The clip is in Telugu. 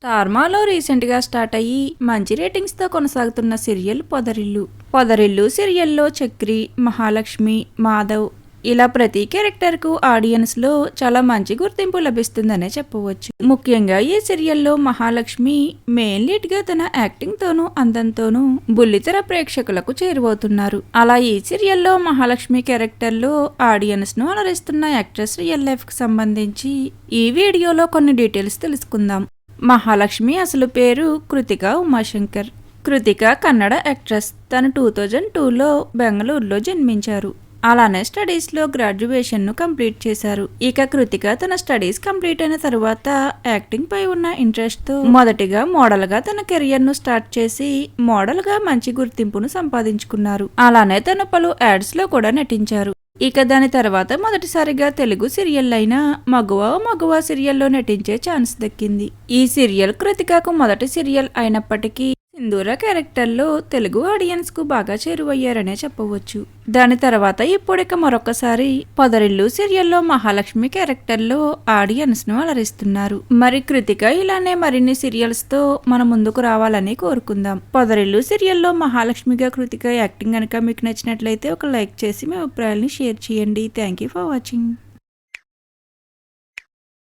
స్టార్మాలో రీసెంట్గా స్టార్ట్ అయ్యి మంచి రేటింగ్స్తో కొనసాగుతున్న సీరియల్ పొదరిల్లు సీరియల్లో చక్రి, మహాలక్ష్మి, మాధవ్ ఇలా ప్రతి క్యారెక్టర్కు ఆడియన్స్లో చాలా మంచి గుర్తింపు లభిస్తుందనే చెప్పవచ్చు. ముఖ్యంగా ఈ సీరియల్లో మహాలక్ష్మి మెయిన్ లీడ్గా తన యాక్టింగ్తోనూ అందంతోనూ బుల్లితెర ప్రేక్షకులకు చేరువవుతున్నారు. అలా ఈ సీరియల్లో మహాలక్ష్మి క్యారెక్టర్లో ఆడియన్స్ను అలరిస్తున్న యాక్ట్రెస్ రియల్ లైఫ్కి సంబంధించి ఈ వీడియోలో కొన్ని డీటెయిల్స్ తెలుసుకుందాం. మహాలక్ష్మి అసలు పేరు కృతిక ఉమాశంకర్. కృతిక కన్నడ యాక్ట్రెస్. తను 2002లో బెంగళూరులో జన్మించారు. అలానే స్టడీస్లో గ్రాడ్యుయేషన్ను కంప్లీట్ చేశారు. ఇక కృతిక తన స్టడీస్ కంప్లీట్ అయిన తర్వాత యాక్టింగ్ పై ఉన్న ఇంట్రెస్ట్తో మొదటిగా మోడల్గా తన కెరియర్ను స్టార్ట్ చేసి మోడల్గా మంచి గుర్తింపును సంపాదించుకున్నారు. అలానే తను పలు యాడ్స్లో కూడా నటించారు. ఇక దాని తర్వాత మొదటిసారిగా తెలుగు సీరియల్ అయిన మగువ సీరియల్లో నటించే ఛాన్స్ దక్కింది. ఈ సీరియల్ కృతికకు మొదటి సీరియల్ అయినప్పటికీ సింధూర క్యారెక్టర్లో తెలుగు ఆడియన్స్ కు బాగా చేరువయ్యారనే చెప్పవచ్చు. దాని తర్వాత ఇప్పుడిక మరొకసారి పొదరిల్లు సీరియల్లో మహాలక్ష్మి క్యారెక్టర్లో ఆడియన్స్ ను అలరిస్తున్నారు. మరి కృతిక ఇలానే మరిన్ని సీరియల్స్ తో మన ముందుకు రావాలని కోరుకుందాం. పొదరిల్లు సీరియల్లో మహాలక్ష్మిగా కృతిక యాక్టింగ్ కనుక మీకు నచ్చినట్లయితే ఒక లైక్ చేసి మీ అభిప్రాయాన్ని షేర్ చేయండి. Thank you for watching.